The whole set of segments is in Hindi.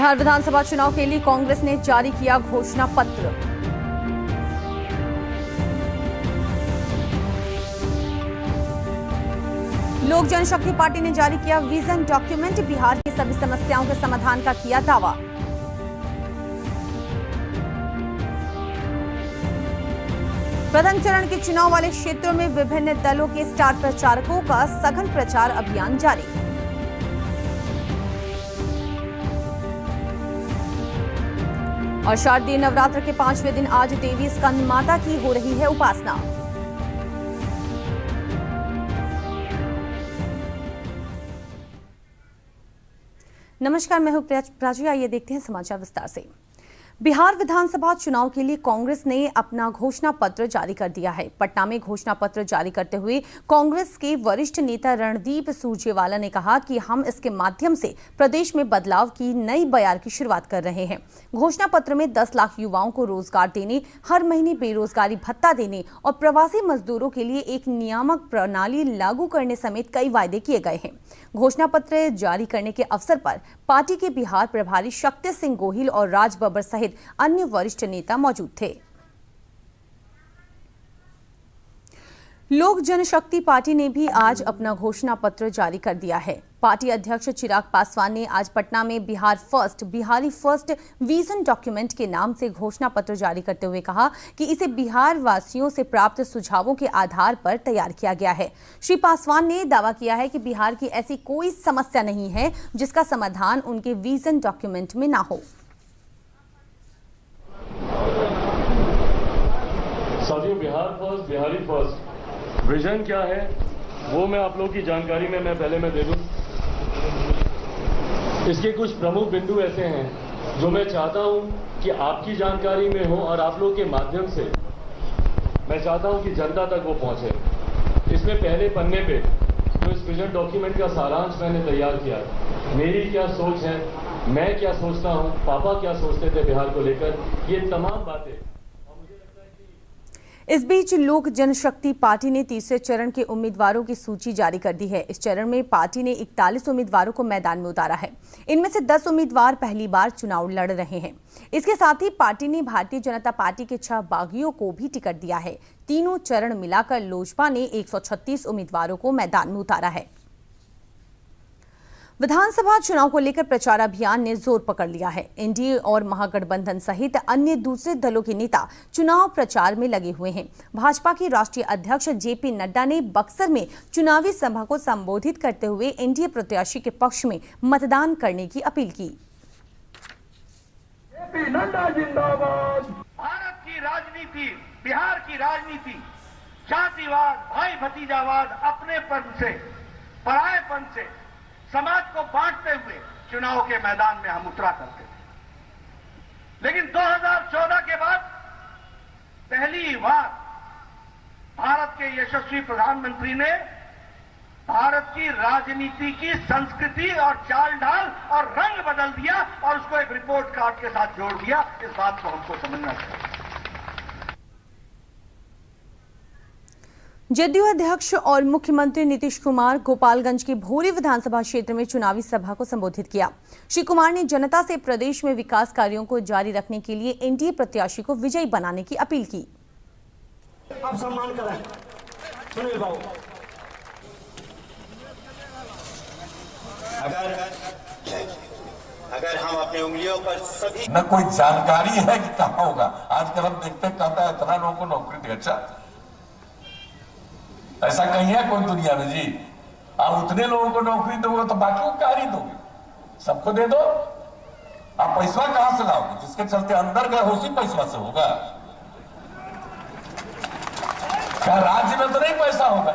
बिहार विधानसभा चुनाव के लिए कांग्रेस ने जारी किया घोषणा पत्र। लोक जनशक्ति पार्टी ने जारी किया विजन डॉक्यूमेंट। बिहार की सभी समस्याओं के समाधान का किया दावा। प्रथम चरण के चुनाव वाले क्षेत्रों में विभिन्न दलों के स्टार प्रचारकों का सघन प्रचार अभियान जारी। और शारदीय नवरात्र के 5वें दिन आज देवी स्कंद माता की हो रही है उपासना। नमस्कार, मैं हूं प्राची। आइए देखते हैं समाचार विस्तार से। बिहार विधानसभा चुनाव के लिए कांग्रेस ने अपना घोषणा पत्र जारी कर दिया है। पटना में घोषणा पत्र जारी करते हुए कांग्रेस के वरिष्ठ नेता रणदीप सुरजेवाला ने कहा कि हम इसके माध्यम से प्रदेश में बदलाव की नई बयार की शुरुआत कर रहे हैं। घोषणा पत्र में 10 लाख युवाओं को रोजगार देने, हर महीने बेरोजगारी भत्ता देने और प्रवासी मजदूरों के लिए एक नियामक प्रणाली लागू करने समेत कई वायदे किए गए हैं। घोषणा पत्र जारी करने के अवसर पर पार्टी के बिहार प्रभारी शक्ति सिंह गोहिल और राज बब्बर सहित अन्य वरिष्ठ नेता मौजूद थे। लोक जनशक्ति पार्टी ने भी आज अपना घोषणा पत्र जारी कर दिया है। पार्टी अध्यक्ष चिराग पासवान ने आज पटना में बिहारी फर्स्ट विजन डॉक्यूमेंट के नाम से घोषणा पत्र जारी करते हुए कहा कि इसे बिहार वासियों से प्राप्त सुझावों के आधार पर तैयार किया गया है। श्री पासवान ने दावा किया है कि बिहार की ऐसी कोई समस्या नहीं है जिसका समाधान उनके विजन डॉक्यूमेंट में ना हो। साथियों, Bihar first, Bihari first vision क्या है वो मैं आप लोगों की जानकारी में पहले दे दूं। इसके कुछ प्रमुख बिंदु ऐसे हैं जो मैं चाहता हूं कि आपकी जानकारी में हो और आप लोगों के माध्यम से मैं चाहता हूं कि जनता तक वो पहुंचे। इसमें पहले पन्ने पे जो इस विजन डॉक्यूमेंट का सारांश मैंने तैयार किया, मेरी क्या सोच है, मैं क्या सोचता हूं, पापा क्या सोचते थे बिहार को लेकर, ये तमाम बातें। इस बीच लोक जनशक्ति पार्टी ने तीसरे चरण के उम्मीदवारों की सूची जारी कर दी है। इस चरण में पार्टी ने 41 उम्मीदवारों को मैदान में उतारा है। इनमें से 10 उम्मीदवार पहली बार चुनाव लड़ रहे हैं। इसके साथ ही पार्टी ने भारतीय जनता पार्टी के 6 बागियों को भी टिकट दिया है। तीनों चरण मिलाकर लोजपा ने 136 उम्मीदवारों को मैदान में उतारा है। विधानसभा चुनाव को लेकर प्रचार अभियान ने जोर पकड़ लिया है। एनडीए और महागठबंधन सहित अन्य दूसरे दलों के नेता चुनाव प्रचार में लगे हुए हैं। भाजपा के राष्ट्रीय अध्यक्ष जेपी नड्डा ने बक्सर में चुनावी सभा को संबोधित करते हुए एनडीए प्रत्याशी के पक्ष में मतदान करने की अपील की। जेपी नड्डा जिंदाबाद। भारत की राजनीति, बिहार की राजनीति जातिवाद, भाई भतीजावाद, अपनेपन से, परायेपन से समाज को बांटते हुए चुनाव के मैदान में हम उतरा करते थे। लेकिन 2014 के बाद पहली बार भारत के यशस्वी प्रधानमंत्री ने भारत की राजनीति की संस्कृति और चाल ढाल और रंग बदल दिया और उसको एक रिपोर्ट कार्ड के साथ जोड़ दिया। इस बात को हमको समझना चाहिए। जदयू अध्यक्ष और मुख्यमंत्री नीतीश कुमार गोपालगंज के भोरी विधानसभा क्षेत्र में चुनावी सभा को संबोधित किया। श्री कुमार ने जनता से प्रदेश में विकास कार्यों को जारी रखने के लिए एनडीए प्रत्याशी को विजयी बनाने की अपील की। आप सम्मान करें सुनील बाबू। अगर हम अपनी उंगलियों पर सभी न कोई जानकारी है कि कहाँ होगा। आजकल हम देखते कहता है इतना लोगों को नौकरी दे। अच्छा, ऐसा कहीं है कोई दुनिया में जी? आप उतने लोगों को नौकरी दोगे तो बाकी को क्या ही दोगे? सबको दे दो। आप पैसा कहां से लाओगे? जिसके चलते अंदर गए उसी पैसा से होगा क्या? राज्य में तो नहीं पैसा होगा।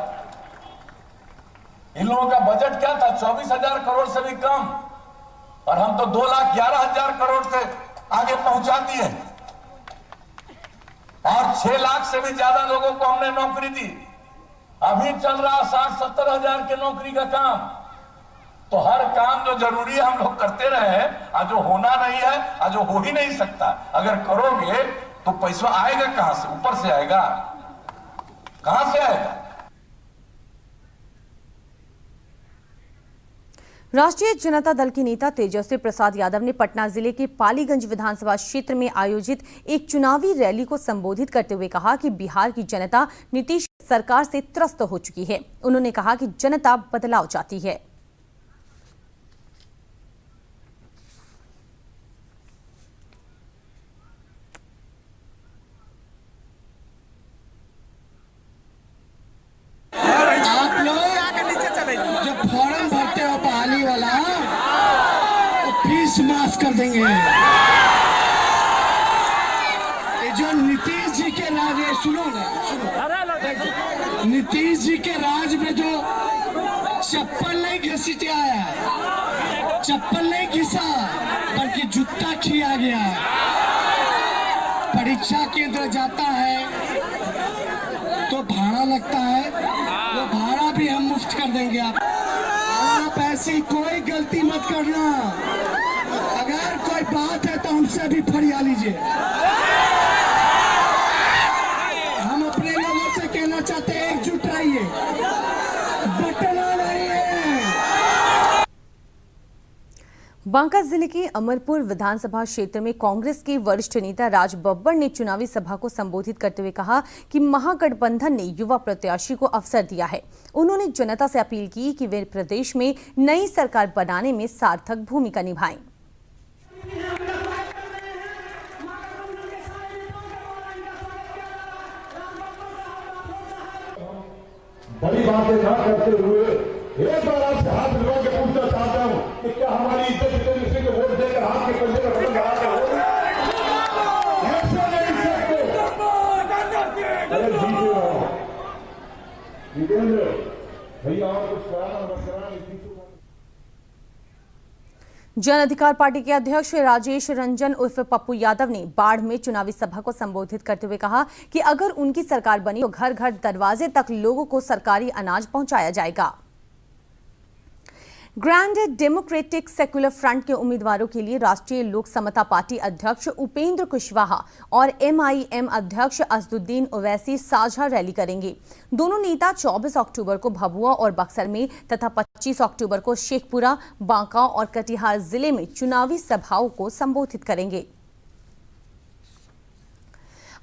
इन लोगों का बजट क्या था? 24,000 करोड़ से भी कम, और हम तो 2,11,000 करोड़ से आगे पहुंचा दिए और 6 लाख से भी ज्यादा लोगों को हमने नौकरी दी। अभी चल रहा 60-70 हजार के नौकरी का काम। तो हर काम जो जरूरी है हम लोग करते रहे हैं, आज जो होना नहीं है, आज जो हो ही नहीं सकता। अगर करोगे तो पैसा आएगा कहां से? ऊपर से आएगा? कहां से आएगा? राष्ट्रीय जनता दल के नेता तेजस्वी प्रसाद यादव ने पटना जिले के पालीगंज विधानसभा क्षेत्र में आयोजित एक चुनावी रैली को संबोधित करते हुए कहा कि बिहार की जनता नीतीश सरकार से त्रस्त हो चुकी है। उन्होंने कहा कि जनता बदलाव चाहती है। फॉर्म भरते हो बहाली वाला तो फीस माफ कर देंगे। ये जो नीतीश जी के राज है, सुनो ना, सुनो, नीतीश जी के राज में जो चप्पल नहीं घसीटे आया, चप्पल नहीं घिसा बल्कि जूता खिया गया। परीक्षा केंद्र जाता है तो भाड़ा लगता है, वो भाड़ा भी हम मुफ्त कर देंगे। आप ऐसी कोई गलती मत करना। अगर कोई बात है तो हमसे भी फरिया लीजिए। हम अपने लोगों से कहना चाहते हैं, एकजुट रहिए, बटना नहीं है। बांका जिले के अमरपुर विधानसभा क्षेत्र में कांग्रेस के वरिष्ठ नेता राज बब्बर ने चुनावी सभा को संबोधित करते हुए कहा कि महागठबंधन ने युवा प्रत्याशी को अवसर दिया है। उन्होंने जनता से अपील की कि वे प्रदेश में नई सरकार बनाने में सार्थक भूमिका निभाएं। बड़ी बातें ना करते हुए एक बार आपसे हाथ मिला के पूछना चाहता हूं कि क्या हमारी इज्जत किसी को वोट देकर हाथ के कंधे पर खड़ा कराते हो? ऐसा नहीं सकते। अरे जितेंद्र भैया और कुछ कराना मत कराना। जन अधिकार पार्टी के अध्यक्ष राजेश रंजन उर्फ पप्पू यादव ने बाढ़ में चुनावी सभा को संबोधित करते हुए कहा कि अगर उनकी सरकार बनी तो घर घर दरवाजे तक लोगों को सरकारी अनाज पहुंचाया जाएगा। ग्रैंड डेमोक्रेटिक सेक्युलर फ्रंट के उम्मीदवारों के लिए राष्ट्रीय लोक समता पार्टी अध्यक्ष उपेंद्र कुशवाहा और MIM अध्यक्ष असदुद्दीन ओवैसी साझा रैली करेंगे। दोनों नेता 24 अक्टूबर को भभुआ और बक्सर में तथा 25 अक्टूबर को शेखपुरा, बांका और कटिहार जिले में चुनावी सभाओं को संबोधित करेंगे।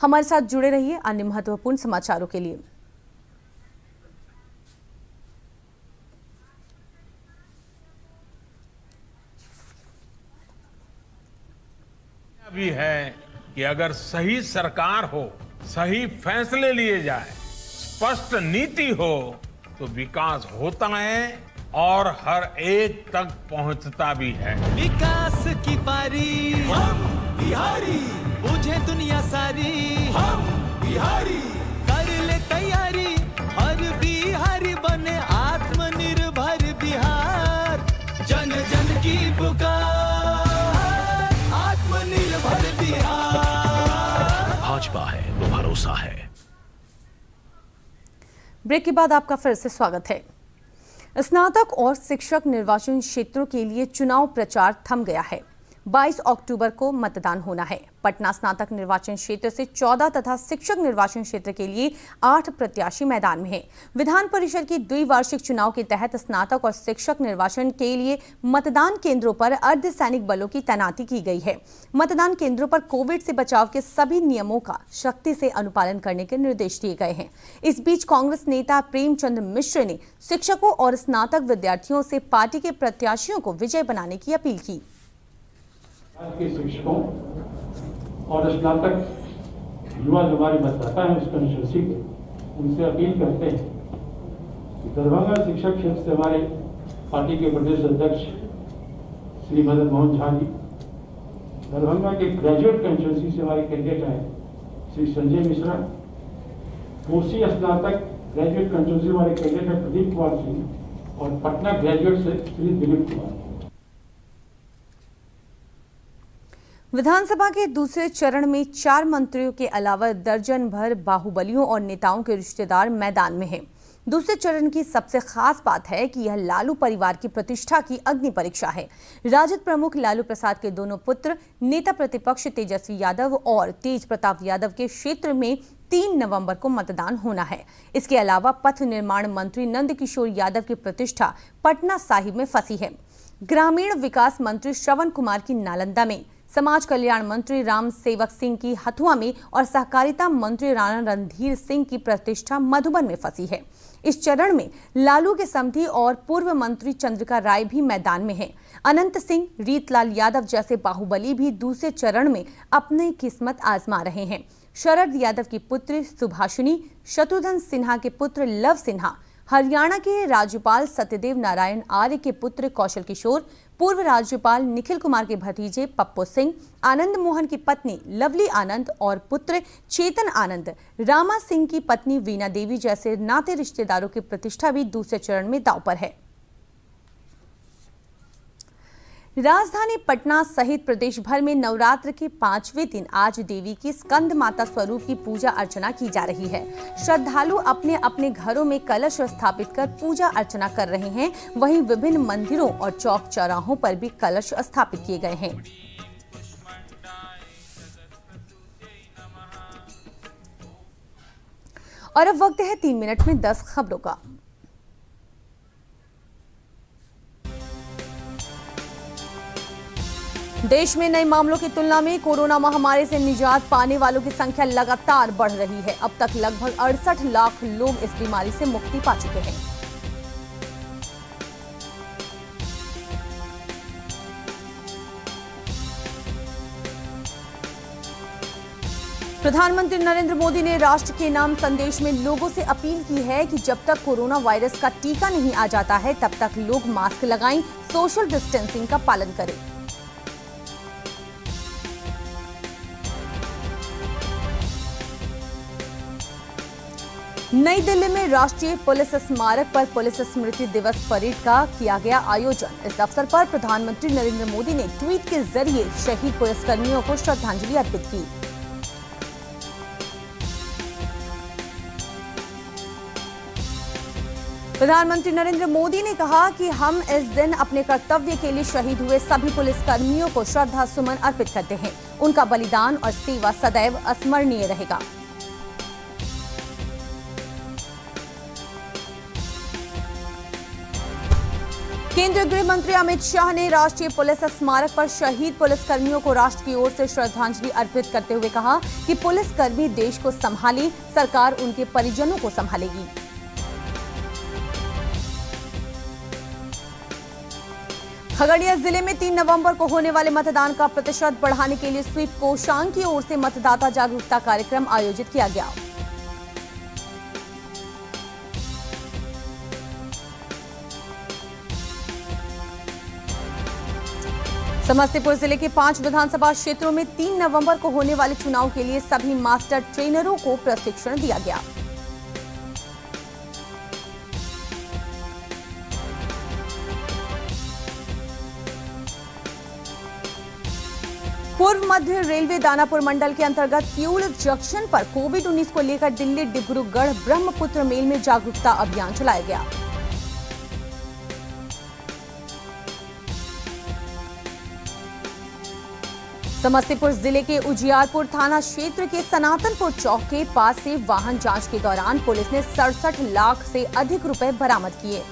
हमारे साथ जुड़े रहिए अन्य महत्वपूर्ण समाचारों के लिए। भी है कि अगर सही सरकार हो, सही फैसले लिए जाए, स्पष्ट नीति हो तो विकास होता है और हर एक तक पहुंचता भी है। विकास की पारी हम बिहारी, बुझे दुनिया सारी हम बिहारी, कर ले तैयारी हर बिहारी बने आत्मनिर्भर बिहार। जन जन की पुकार भाजपा है तो भरोसा है। ब्रेक के बाद आपका फिर से स्वागत है। स्नातक और शिक्षक निर्वाचन क्षेत्रों के लिए चुनाव प्रचार थम गया है। 22 अक्टूबर को मतदान होना है। पटना स्नातक निर्वाचन क्षेत्र से 14 तथा शिक्षक निर्वाचन क्षेत्र के लिए 8 प्रत्याशी मैदान में हैं। विधान परिषद की द्विवार्षिक चुनाव के तहत स्नातक और शिक्षक निर्वाचन के लिए मतदान केंद्रों पर अर्धसैनिक बलों की तैनाती की गई है। मतदान केंद्रों पर कोविड से बचाव के सभी नियमों का सख्ती से अनुपालन करने के निर्देश दिए गए हैं। इस बीच कांग्रेस नेता प्रेमचंद मिश्र ने शिक्षकों और स्नातक विद्यार्थियों से पार्टी के प्रत्याशियों को विजय बनाने की अपील की। के शिक्षकों और स्नातक युवा जो हमारे मतदाता हैं उस कंस्टिट्यूंसी के, उनसे अपील करते हैं कि दरभंगा शिक्षक क्षेत्र से हमारे पार्टी के प्रदेश अध्यक्ष श्री मदन मोहन झा जी, दरभंगा के ग्रेजुएट कंस्टिट्यूंसी से हमारे कैंडिडेट हैं श्री संजय मिश्रा, कोसी स्नातक ग्रेजुएट कंस्टिट्यूंसी हमारे कैंडिडेट हैं प्रदीप कुमार सिंह और पटना ग्रेजुएट से श्री दिलीप कुमार। विधानसभा के दूसरे चरण में 4 मंत्रियों के अलावा दर्जन भर बाहुबलियों और नेताओं के रिश्तेदार मैदान में हैं। दूसरे चरण की सबसे खास बात है कि यह लालू परिवार की प्रतिष्ठा की अग्नि परीक्षा है। राजद प्रमुख लालू प्रसाद के दोनों पुत्र नेता प्रतिपक्ष तेजस्वी यादव और तेज प्रताप यादव के क्षेत्र में 3 नवंबर को मतदान होना है। इसके अलावा पथ निर्माण मंत्री नंदकिशोर यादव की प्रतिष्ठा पटना साहिब में फंसी है। ग्रामीण विकास मंत्री श्रवण कुमार की नालंदा में, समाज कल्याण मंत्री राम सेवक सिंह की हथुआ में और सहकारिता मंत्री राणा रणधीर सिंह की प्रतिष्ठा मधुबन में फंसी है। इस चरण में लालू के समधी और पूर्व मंत्री चंद्रिका राय भी मैदान में हैं। अनंत सिंह, रीतलाल यादव जैसे बाहुबली भी दूसरे चरण में अपनी किस्मत आजमा रहे हैं। शरद यादव की पुत्री सुभाषिनी, शत्रुघ्न सिन्हा के पुत्र लव सिन्हा, हरियाणा के राज्यपाल सत्यदेव नारायण आर्य के पुत्र कौशल किशोर, पूर्व राज्यपाल निखिल कुमार के भतीजे पप्पू सिंह, आनंद मोहन की पत्नी लवली आनंद और पुत्र चेतन आनंद, रामा सिंह की पत्नी वीना देवी जैसे नाते रिश्तेदारों की प्रतिष्ठा भी दूसरे चरण में दांव पर है। राजधानी पटना सहित प्रदेश भर में नवरात्र के 5वें दिन आज देवी की स्कंद माता स्वरूप की पूजा अर्चना की जा रही है। श्रद्धालु अपने अपने घरों में कलश स्थापित कर पूजा अर्चना कर रहे हैं। वहीं विभिन्न मंदिरों और चौक चौराहों पर भी कलश स्थापित किए गए हैं। और अब वक्त है 3 मिनट में 10 खबरों का। देश में नए मामलों की तुलना में कोरोना महामारी से निजात पाने वालों की संख्या लगातार बढ़ रही है। अब तक लगभग 68 लाख लोग इस बीमारी से मुक्ति पा चुके हैं। प्रधानमंत्री नरेंद्र मोदी ने राष्ट्र के नाम संदेश में लोगों से अपील की है कि जब तक कोरोना वायरस का टीका नहीं आ जाता है तब तक लोग मास्क लगाएं, सोशल डिस्टेंसिंग का पालन करें। नई दिल्ली में राष्ट्रीय पुलिस स्मारक पर पुलिस स्मृति दिवस परेड का किया गया आयोजन। इस अवसर पर प्रधानमंत्री नरेंद्र मोदी ने ट्वीट के जरिए शहीद पुलिसकर्मियों को श्रद्धांजलि अर्पित की। प्रधानमंत्री नरेंद्र मोदी ने कहा कि हम इस दिन अपने कर्तव्य के लिए शहीद हुए सभी पुलिसकर्मियों को श्रद्धा सुमन अर्पित करते हैं। उनका बलिदान और सेवा सदैव अस्मरणीय रहेगा। केंद्रीय गृह मंत्री अमित शाह ने राष्ट्रीय पुलिस स्मारक पर शहीद पुलिसकर्मियों को राष्ट्र की ओर से श्रद्धांजलि अर्पित करते हुए कहा कि पुलिसकर्मी देश को संभाले, सरकार उनके परिजनों को संभालेगी। खगड़िया जिले में 3 नवंबर को होने वाले मतदान का प्रतिशत बढ़ाने के लिए स्वीप कोषांग की ओर से मतदाता जागरूकता कार्यक्रम आयोजित किया गया। समस्तीपुर जिले के 5 विधानसभा क्षेत्रों में 3 नवंबर को होने वाले चुनाव के लिए सभी मास्टर ट्रेनरों को प्रशिक्षण दिया गया। पूर्व मध्य रेलवे दानापुर मंडल के अंतर्गत किऊल जंक्शन पर कोविड-19 को लेकर दिल्ली डिब्रूगढ़ ब्रह्मपुत्र मेल में जागरूकता अभियान चलाया गया। समस्तीपुर जिले के उजियारपुर थाना क्षेत्र के सनातनपुर चौक के पास से वाहन जांच के दौरान पुलिस ने 67 लाख से अधिक रुपए बरामद किए।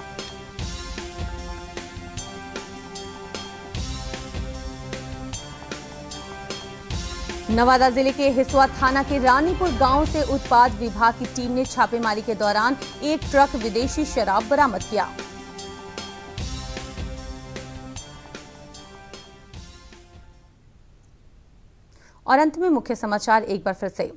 नवादा जिले के हिसुआ थाना के रानीपुर गांव से उत्पाद विभाग की टीम ने छापेमारी के दौरान एक ट्रक विदेशी शराब बरामद किया। और अंत में मुख्य समाचार एक बार फिर से।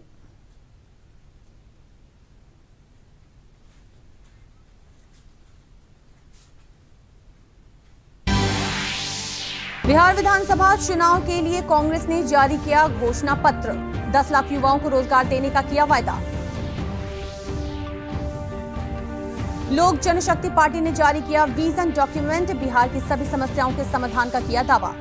बिहार विधानसभा चुनाव के लिए कांग्रेस ने जारी किया घोषणा पत्र। 10 लाख युवाओं को रोजगार देने का किया वायदा। लोक जनशक्ति पार्टी ने जारी किया विजन डॉक्यूमेंट। बिहार की सभी समस्याओं के समाधान का किया दावा।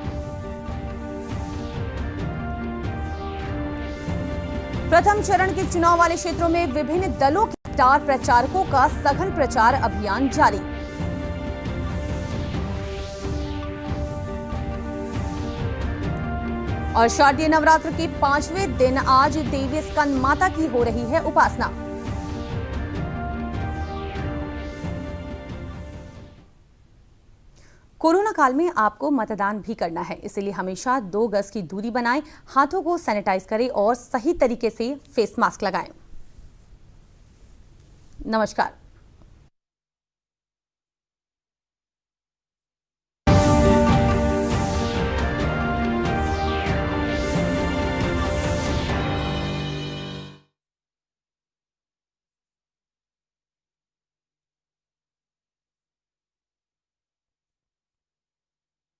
प्रथम चरण के चुनाव वाले क्षेत्रों में विभिन्न दलों के स्टार प्रचारकों का सघन प्रचार अभियान जारी। और शारदीय नवरात्र के 5वें दिन आज देवी स्कंद माता की हो रही है उपासना। कोरोना काल में आपको मतदान भी करना है, इसलिए हमेशा 2 गज की दूरी बनाएं, हाथों को सैनिटाइज करें और सही तरीके से फेस मास्क लगाएं। नमस्कार।